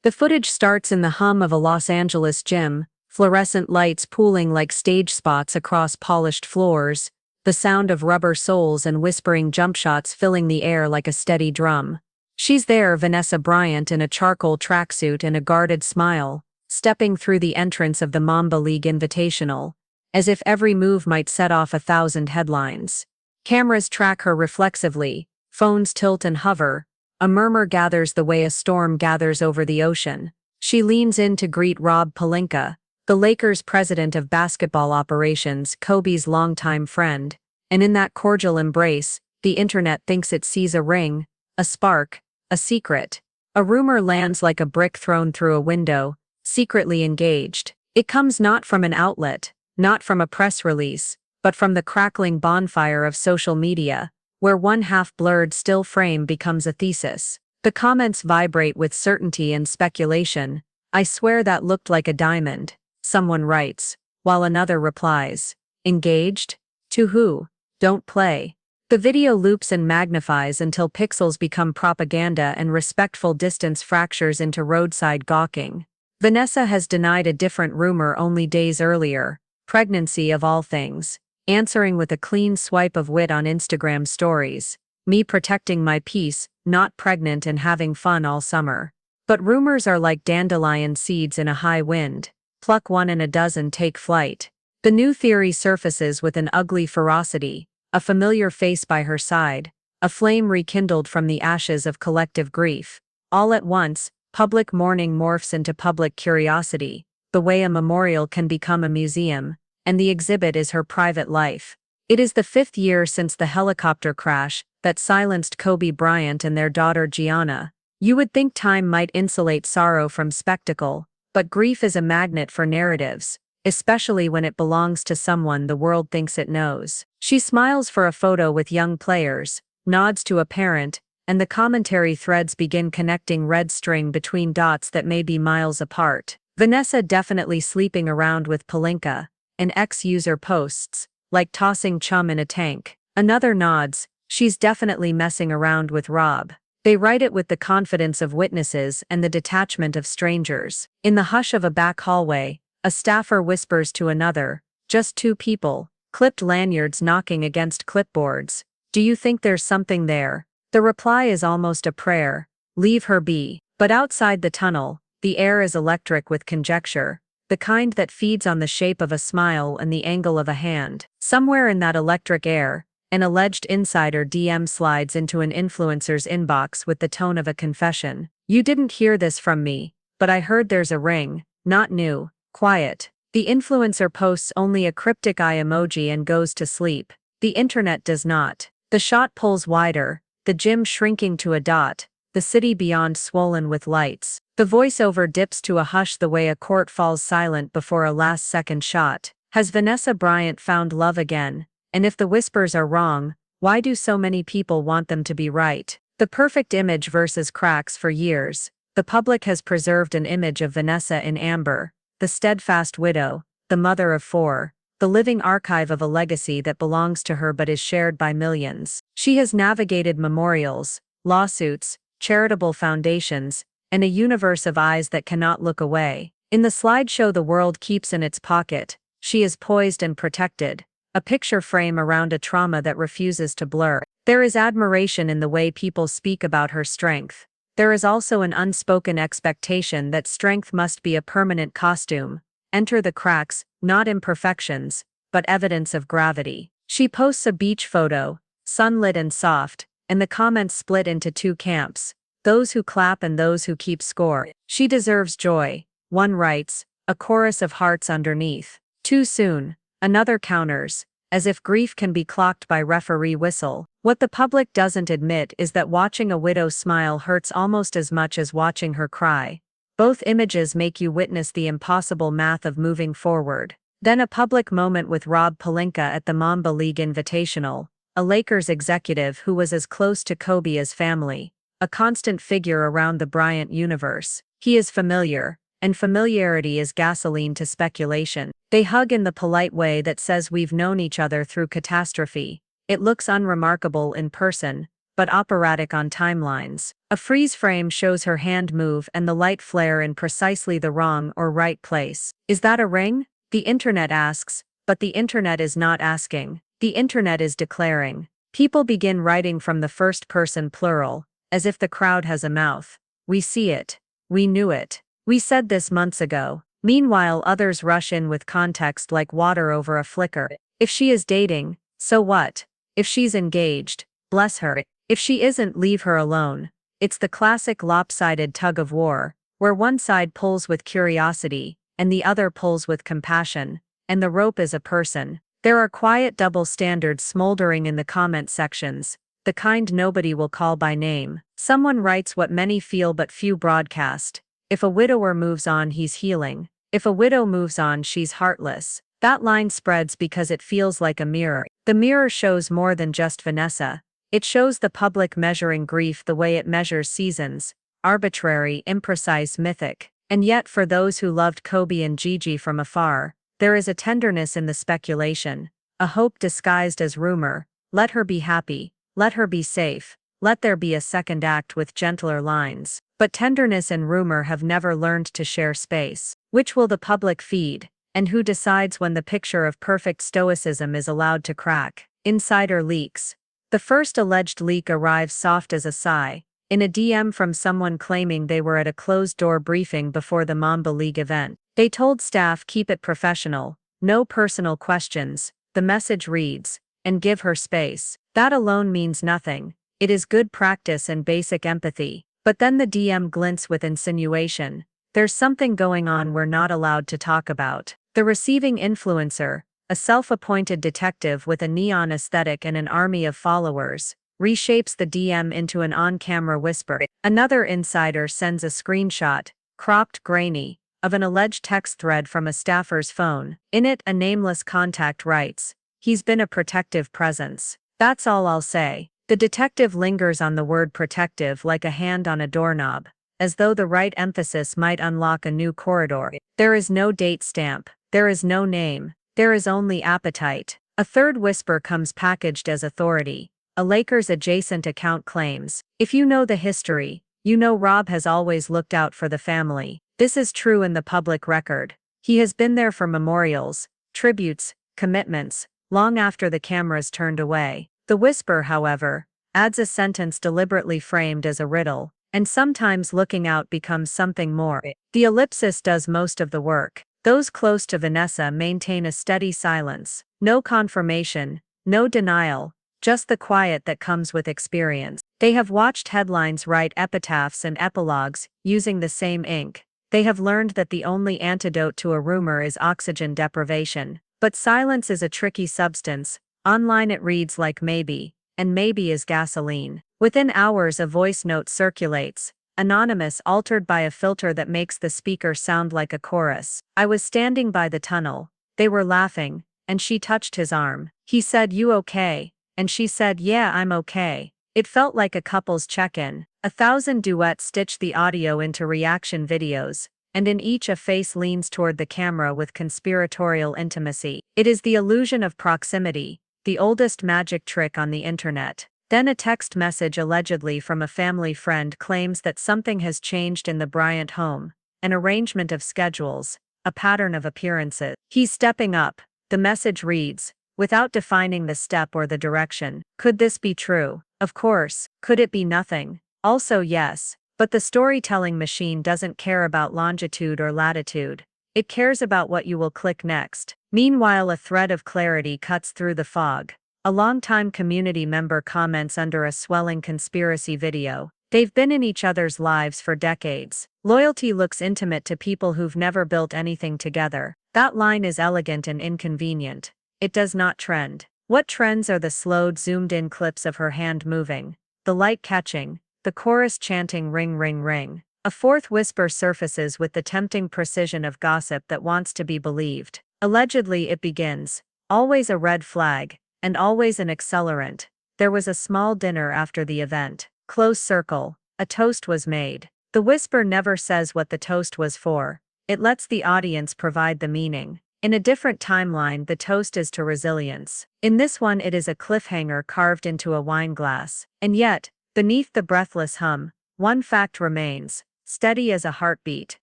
The footage starts in the hum of a Los Angeles gym, fluorescent lights pooling like stage spots across polished floors, the sound of rubber soles and whispering jump shots filling the air like a steady drum. She's there, Vanessa Bryant in a charcoal tracksuit and a guarded smile, stepping through the entrance of the Mamba League Invitational, as if every move might set off 1,000 headlines. Cameras track her reflexively, phones tilt and hover. A murmur gathers the way a storm gathers over the ocean. She leans in to greet Rob Pelinka, the Lakers' president of basketball operations, Kobe's longtime friend, and in that cordial embrace, the internet thinks it sees a ring, a spark, a secret. A rumor lands like a brick thrown through a window, secretly engaged. It comes not from an outlet, not from a press release, but from the crackling bonfire of social media, where one half-blurred still frame becomes a thesis. The comments vibrate with certainty and speculation. "I swear that looked like a diamond," someone writes, while another replies, "Engaged? To who? Don't play." The video loops and magnifies until pixels become propaganda and respectful distance fractures into roadside gawking. Vanessa has denied a different rumor only days earlier, pregnancy of all things, answering with a clean swipe of wit on Instagram stories. "Me protecting my peace, not pregnant and having fun all summer." But rumors are like dandelion seeds in a high wind. Pluck one and a dozen take flight. The new theory surfaces with an ugly ferocity, a familiar face by her side, a flame rekindled from the ashes of collective grief. All at once, public mourning morphs into public curiosity, the way a memorial can become a museum, and the exhibit is her private life. It is the 5th year since the helicopter crash that silenced Kobe Bryant and their daughter Gianna. You would think time might insulate sorrow from spectacle, but grief is a magnet for narratives, especially when it belongs to someone the world thinks it knows. She smiles for a photo with young players, nods to a parent, and the commentary threads begin connecting red string between dots that may be miles apart. Vanessa definitely sleeping around with Pelinka, an ex-user posts, like tossing chum in a tank. Another nods, she's definitely messing around with Rob. They write it with the confidence of witnesses and the detachment of strangers. In the hush of a back hallway, a staffer whispers to another, "Just two people," clipped lanyards knocking against clipboards. "Do you think there's something there?" The reply is almost a prayer, "Leave her be." But outside the tunnel, the air is electric with conjecture, the kind that feeds on the shape of a smile and the angle of a hand. Somewhere in that electric air, an alleged insider DM slides into an influencer's inbox with the tone of a confession. "You didn't hear this from me, but I heard there's a ring, not new, quiet." The influencer posts only a cryptic eye emoji and goes to sleep. The internet does not. The shot pulls wider, the gym shrinking to a dot, the city beyond swollen with lights. The voiceover dips to a hush the way a court falls silent before a last-second shot. Has Vanessa Bryant found love again? And if the whispers are wrong, why do so many people want them to be right? The perfect image versus cracks. For years, the public has preserved an image of Vanessa in amber, the steadfast widow, the mother of 4, the living archive of a legacy that belongs to her but is shared by millions. She has navigated memorials, lawsuits, charitable foundations, and a universe of eyes that cannot look away. In the slideshow the world keeps in its pocket, she is poised and protected, a picture frame around a trauma that refuses to blur. There is admiration in the way people speak about her strength. There is also an unspoken expectation that strength must be a permanent costume. Enter the cracks, not imperfections, but evidence of gravity. She posts a beach photo, sunlit and soft, and the comments split into two camps, those who clap and those who keep score. "She deserves joy," one writes, a chorus of hearts underneath. "Too soon," another counters, as if grief can be clocked by referee whistle. What the public doesn't admit is that watching a widow smile hurts almost as much as watching her cry. Both images make you witness the impossible math of moving forward. Then a public moment with Rob Pelinka at the Mamba League Invitational, a Lakers executive who was as close to Kobe as family, a constant figure around the Bryant universe. He is familiar, and familiarity is gasoline to speculation. They hug in the polite way that says we've known each other through catastrophe. It looks unremarkable in person, but operatic on timelines. A freeze frame shows her hand move and the light flare in precisely the wrong or right place. Is that a ring? The internet asks, but the internet is not asking. The internet is declaring. People begin writing from the first person plural, as if the crowd has a mouth. We see it. We knew it. We said this months ago. Meanwhile, others rush in with context like water over a flicker. If she is dating, so what? If she's engaged, bless her. If she isn't, leave her alone. It's the classic lopsided tug of war, where one side pulls with curiosity, and the other pulls with compassion, and the rope is a person. There are quiet double standards smoldering in the comment sections, the kind nobody will call by name. Someone writes what many feel but few broadcast. If a widower moves on, he's healing. If a widow moves on, she's heartless. That line spreads because it feels like a mirror. The mirror shows more than just Vanessa. It shows the public measuring grief the way it measures seasons, arbitrary, imprecise, mythic. And yet for those who loved Kobe and Gigi from afar, there is a tenderness in the speculation, a hope disguised as rumor. Let her be happy, let her be safe, let there be a second act with gentler lines. But tenderness and rumor have never learned to share space. Which will the public feed? And who decides when the picture of perfect stoicism is allowed to crack? Insider leaks. The first alleged leak arrives soft as a sigh, in a DM from someone claiming they were at a closed-door briefing before the Mamba League event. They told staff keep it professional, no personal questions, the message reads, and give her space. That alone means nothing. It is good practice and basic empathy. But then the DM glints with insinuation. There's something going on we're not allowed to talk about. The receiving influencer, a self-appointed detective with a neon aesthetic and an army of followers, reshapes the DM into an on-camera whisper. Another insider sends a screenshot, cropped, grainy, of an alleged text thread from a staffer's phone. In it, a nameless contact writes, "He's been a protective presence. That's all I'll say." The detective lingers on the word protective like a hand on a doorknob, as though the right emphasis might unlock a new corridor. There is no date stamp. There is no name. There is only appetite. A third whisper comes packaged as authority. A Lakers-adjacent account claims, "If you know the history, you know Rob has always looked out for the family. This is true in the public record. He has been there for memorials, tributes, commitments, long after the cameras turned away." The whisper, however, adds a sentence deliberately framed as a riddle, and sometimes looking out becomes something more. The ellipsis does most of the work. Those close to Vanessa maintain a steady silence. No confirmation, no denial, just the quiet that comes with experience. They have watched headlines write epitaphs and epilogues, using the same ink. They have learned that the only antidote to a rumor is oxygen deprivation. But silence is a tricky substance. Online it reads like maybe, and maybe is gasoline. Within hours a voice note circulates, anonymous, altered by a filter that makes the speaker sound like a chorus. "I was standing by the tunnel. They were laughing, and she touched his arm. He said, 'You okay?' And she said, 'Yeah, I'm okay.' It felt like a couple's check-in. 1,000 duets stitch the audio into reaction videos, and in each a face leans toward the camera with conspiratorial intimacy. It is the illusion of proximity, the oldest magic trick on the internet. Then a text message allegedly from a family friend claims that something has changed in the Bryant home, an arrangement of schedules, a pattern of appearances. "He's stepping up," the message reads, without defining the step or the direction. Could this be true? Of course. Could it be nothing? Also yes. But the storytelling machine doesn't care about longitude or latitude. It cares about what you will click next. Meanwhile, a thread of clarity cuts through the fog. A longtime community member comments under a swelling conspiracy video. They've been in each other's lives for decades. Loyalty looks intimate to people who've never built anything together. That line is elegant and inconvenient. It does not trend. What trends are the slowed, zoomed-in clips of her hand moving, the light catching, the chorus chanting ring ring ring. A fourth whisper surfaces with the tempting precision of gossip that wants to be believed. Allegedly it begins, "Always a red flag, and always an accelerant. There was a small dinner after the event. Close circle. A toast was made." The whisper never says what the toast was for. It lets the audience provide the meaning. In a different timeline, the toast is to resilience. In this one, it is a cliffhanger carved into a wine glass. And yet, beneath the breathless hum, One fact remains, steady as a heartbeat.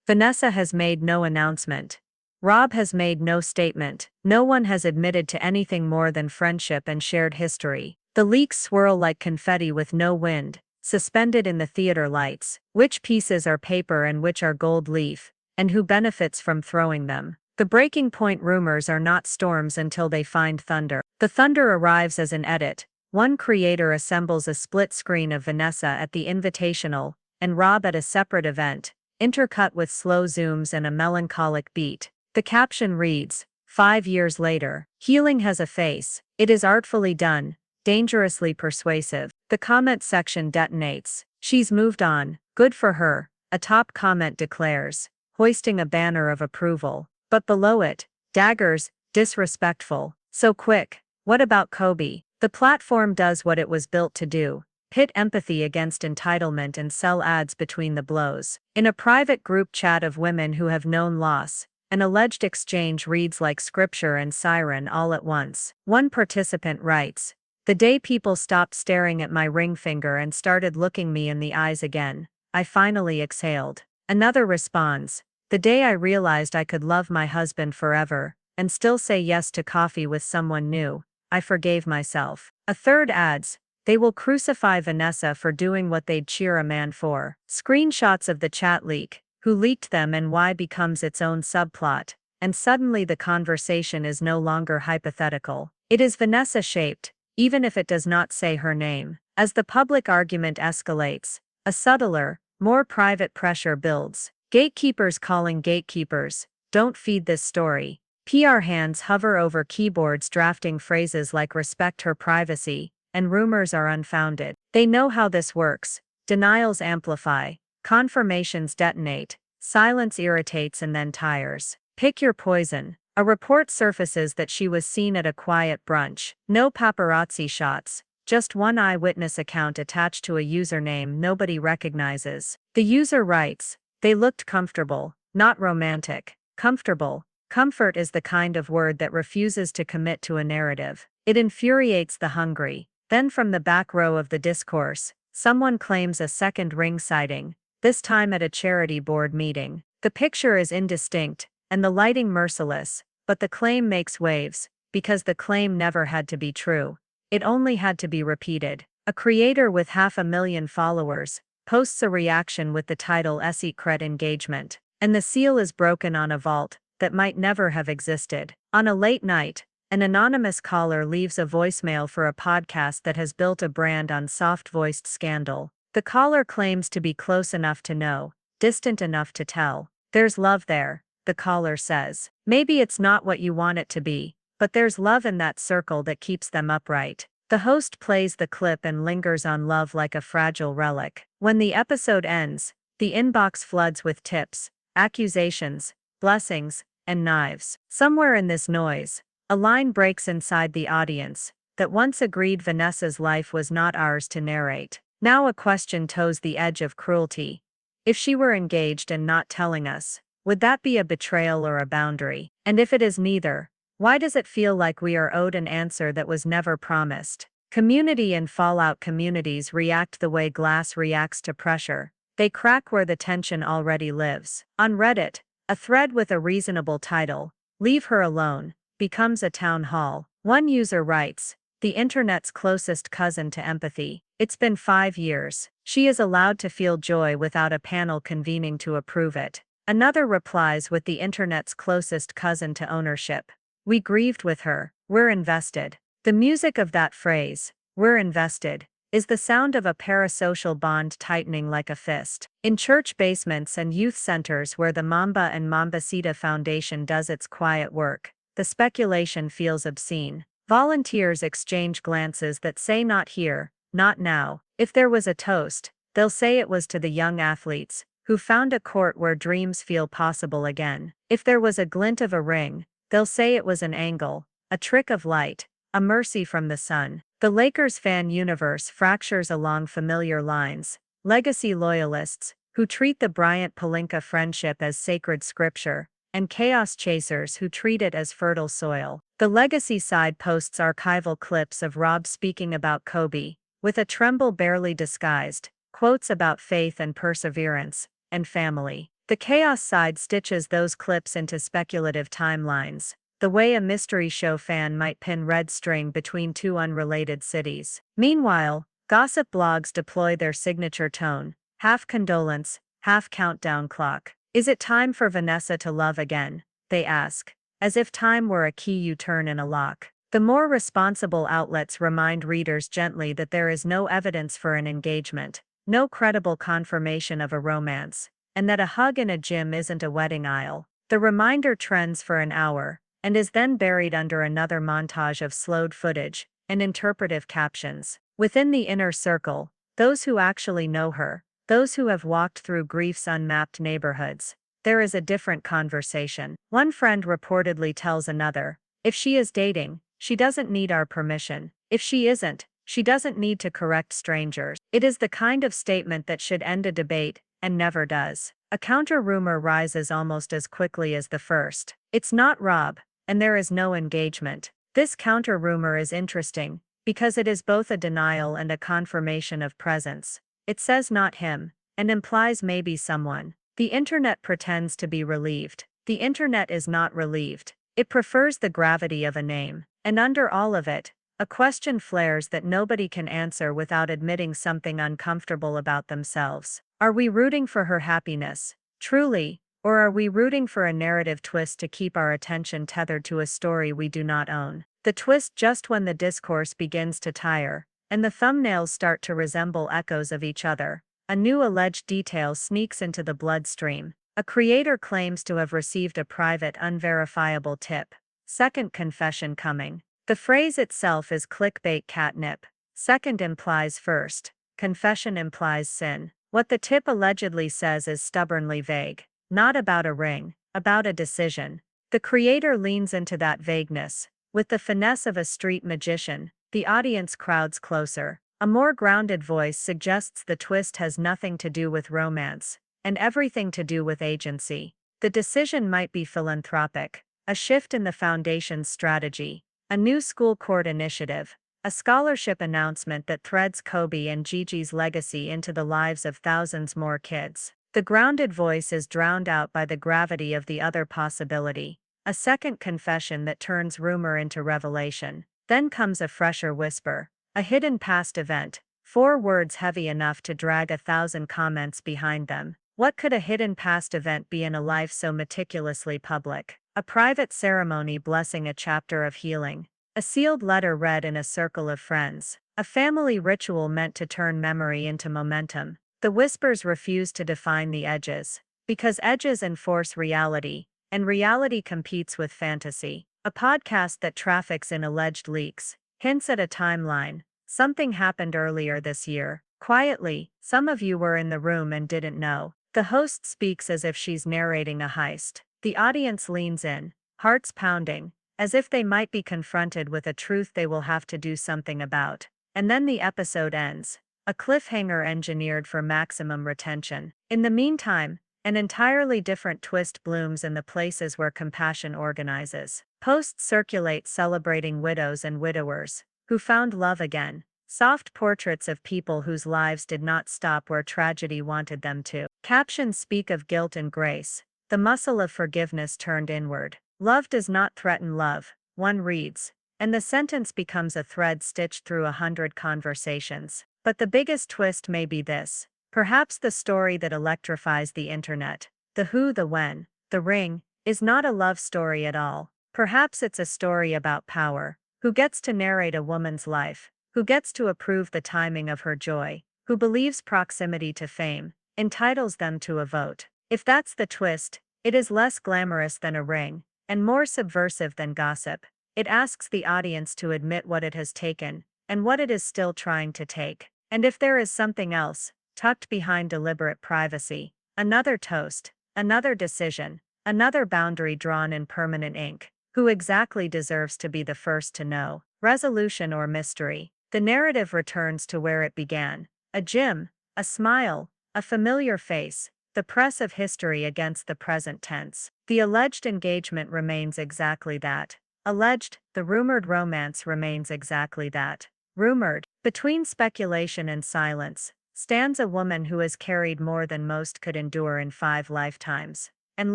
Vanessa has made no announcement. Rob has made no statement. No one has admitted to anything more than friendship and shared history. The leaks swirl like confetti with no wind, suspended in the theater lights. Which pieces are paper and which are gold leaf, and who benefits from throwing them? The breaking point rumors are not storms until they find thunder. The thunder arrives as an edit. One creator assembles a split screen of Vanessa at the Invitational, and Rob at a separate event, intercut with slow zooms and a melancholic beat. The caption reads, 5 years later, healing has a face. It is artfully done, dangerously persuasive. The comment section detonates. She's moved on. Good for her, a top comment declares, hoisting a banner of approval. But below it, daggers, disrespectful. So quick. What about Kobe? The platform does what it was built to do. Pit empathy against entitlement and sell ads between the blows. In a private group chat of women who have known loss, an alleged exchange reads like scripture and siren all at once. One participant writes, "The day people stopped staring at my ring finger and started looking me in the eyes again, I finally exhaled." Another responds, "The day I realized I could love my husband forever, and still say yes to coffee with someone new, I forgave myself." A third adds, "They will crucify Vanessa for doing what they'd cheer a man for." Screenshots of the chat leak, who leaked them and why becomes its own subplot, and suddenly the conversation is no longer hypothetical. It is Vanessa shaped, even if it does not say her name. As the public argument escalates, a subtler, more private pressure builds. Gatekeepers calling gatekeepers, don't feed this story. PR hands hover over keyboards drafting phrases like respect her privacy, and rumors are unfounded. They know how this works. Denials amplify. Confirmations detonate, silence irritates and then tires. Pick your poison. A report surfaces that she was seen at a quiet brunch. No paparazzi shots, just one eyewitness account attached to a username nobody recognizes. The user writes, "They looked comfortable, not romantic." Comfortable. Comfort is the kind of word that refuses to commit to a narrative. It infuriates the hungry. Then from the back row of the discourse, someone claims a second ring sighting, this time at a charity board meeting. The picture is indistinct, and the lighting merciless, but the claim makes waves, because the claim never had to be true. It only had to be repeated. A creator with 500,000 followers posts a reaction with the title "Secret Engagement," and the seal is broken on a vault that might never have existed. On a late night, an anonymous caller leaves a voicemail for a podcast that has built a brand on soft-voiced scandal. The caller claims to be close enough to know, distant enough to tell. "There's love there," the caller says. "Maybe it's not what you want it to be, but there's love in that circle that keeps them upright." The host plays the clip and lingers on love like a fragile relic. When the episode ends, the inbox floods with tips, accusations, blessings, and knives. Somewhere in this noise, a line breaks inside the audience that once agreed Vanessa's life was not ours to narrate. Now a question toes the edge of cruelty. If she were engaged and not telling us, would that be a betrayal or a boundary? And if it is neither, why does it feel like we are owed an answer that was never promised? Community and fallout communities react the way glass reacts to pressure. They crack where the tension already lives. On Reddit, a thread with a reasonable title, "Leave Her Alone," becomes a town hall. One user writes, "The internet's closest cousin to empathy. It's been 5 years. She is allowed to feel joy without a panel convening to approve it." Another replies with the internet's closest cousin to ownership. "We grieved with her. We're invested." The music of that phrase, "we're invested," is the sound of a parasocial bond tightening like a fist. In church basements and youth centers where the Mamba and Mambacita Foundation does its quiet work, the speculation feels obscene. Volunteers exchange glances that say not here, not now. If there was a toast, they'll say it was to the young athletes, who found a court where dreams feel possible again. If there was a glint of a ring, they'll say it was an angle, a trick of light, a mercy from the sun. The Lakers fan universe fractures along familiar lines. Legacy loyalists, who treat the Bryant-Pelinka friendship as sacred scripture, and chaos chasers who treat it as fertile soil. The legacy side posts archival clips of Rob speaking about Kobe, with a tremble barely disguised, quotes about faith and perseverance, and family. The chaos side stitches those clips into speculative timelines, the way a mystery show fan might pin red string between two unrelated cities. Meanwhile, gossip blogs deploy their signature tone, half condolence, half countdown clock. Is it time for Vanessa to love again? They ask, as if time were a key you turn in a lock. The more responsible outlets remind readers gently that there is no evidence for an engagement, no credible confirmation of a romance, and that a hug in a gym isn't a wedding aisle. The reminder trends for an hour, and is then buried under another montage of slowed footage and interpretive captions. Within the inner circle, those who actually know her, those who have walked through grief's unmapped neighborhoods, there is a different conversation. One friend reportedly tells another, if she is dating, she doesn't need our permission. If she isn't, she doesn't need to correct strangers. It is the kind of statement that should end a debate, and never does. A counter-rumor rises almost as quickly as the first. It's not Rob, and there is no engagement. This counter-rumor is interesting, because it is both a denial and a confirmation of presence. It says not him, and implies maybe someone. The internet pretends to be relieved. The internet is not relieved. It prefers the gravity of a name. And under all of it, a question flares that nobody can answer without admitting something uncomfortable about themselves. Are we rooting for her happiness, truly, or are we rooting for a narrative twist to keep our attention tethered to a story we do not own? The twist just when the discourse begins to tire, and the thumbnails start to resemble echoes of each other. A new alleged detail sneaks into the bloodstream. A creator claims to have received a private, unverifiable tip. Second confession coming. The phrase itself is clickbait catnip. Second implies first. Confession implies sin. What the tip allegedly says is stubbornly vague. Not about a ring, about a decision. The creator leans into that vagueness. With the finesse of a street magician, the audience crowds closer. A more grounded voice suggests the twist has nothing to do with romance, and everything to do with agency. The decision might be philanthropic, a shift in the foundation's strategy, a new school court initiative, a scholarship announcement that threads Kobe and Gigi's legacy into the lives of thousands more kids. The grounded voice is drowned out by the gravity of the other possibility, a second confession that turns rumor into revelation. Then comes a fresher whisper. A hidden past event, 4 words heavy enough to drag 1,000 comments behind them. What could a hidden past event be in a life so meticulously public? A private ceremony blessing a chapter of healing. A sealed letter read in a circle of friends. A family ritual meant to turn memory into momentum. The whispers refuse to define the edges, because edges enforce reality, and reality competes with fantasy. A podcast that traffics in alleged leaks. Hints at a timeline. Something happened earlier this year. Quietly, some of you were in the room and didn't know. The host speaks as if she's narrating a heist. The audience leans in, hearts pounding, as if they might be confronted with a truth they will have to do something about. And then the episode ends. A cliffhanger engineered for maximum retention. In the meantime, an entirely different twist blooms in the places where compassion organizes. Posts circulate celebrating widows and widowers who found love again. Soft portraits of people whose lives did not stop where tragedy wanted them to. Captions speak of guilt and grace, the muscle of forgiveness turned inward. Love does not threaten love, one reads, and the sentence becomes a thread stitched through 100 conversations. But the biggest twist may be this. Perhaps the story that electrifies the internet, the who, the when, the ring, is not a love story at all. Perhaps it's a story about power. Who gets to narrate a woman's life? Who gets to approve the timing of her joy? Who believes proximity to fame entitles them to a vote? If that's the twist, it is less glamorous than a ring, and more subversive than gossip. It asks the audience to admit what it has taken, and what it is still trying to take. And if there is something else, tucked behind deliberate privacy, another toast, another decision, another boundary drawn in permanent ink, who exactly deserves to be the first to know? Resolution or mystery? The narrative returns to where it began. A gym, a smile, a familiar face, the press of history against the present tense. The alleged engagement remains exactly that. Alleged, the rumored romance remains exactly that. Rumored. Between speculation and silence, stands a woman who has carried more than most could endure in 5 lifetimes, and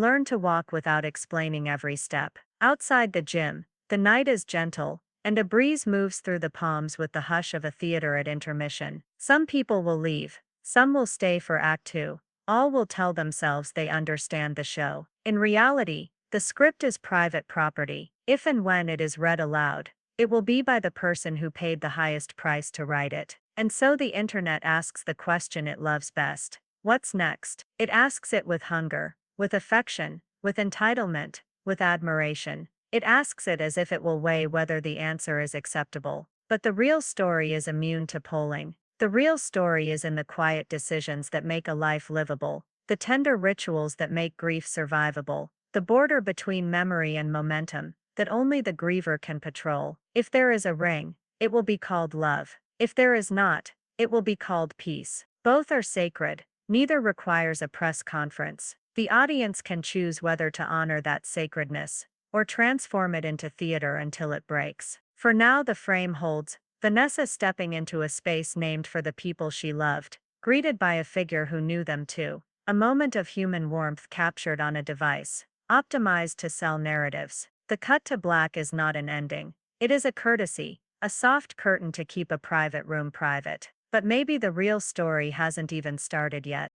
learned to walk without explaining every step. Outside the gym, the night is gentle, and a breeze moves through the palms with the hush of a theater at intermission. Some people will leave, some will stay for Act 2. All will tell themselves they understand the show. In reality, the script is private property. If and when it is read aloud, it will be by the person who paid the highest price to write it. And so the internet asks the question it loves best. What's next? It asks it with hunger, with affection, with entitlement, with admiration. It asks it as if it will weigh whether the answer is acceptable. But the real story is immune to polling. The real story is in the quiet decisions that make a life livable, the tender rituals that make grief survivable, the border between memory and momentum that only the griever can patrol. If there is a ring, it will be called love. If there is not, it will be called peace. Both are sacred, neither requires a press conference. The audience can choose whether to honor that sacredness, or transform it into theater until it breaks. For now, the frame holds Vanessa stepping into a space named for the people she loved, greeted by a figure who knew them too. A moment of human warmth captured on a device, optimized to sell narratives. The cut to black is not an ending. It is a courtesy, a soft curtain to keep a private room private. But maybe the real story hasn't even started yet.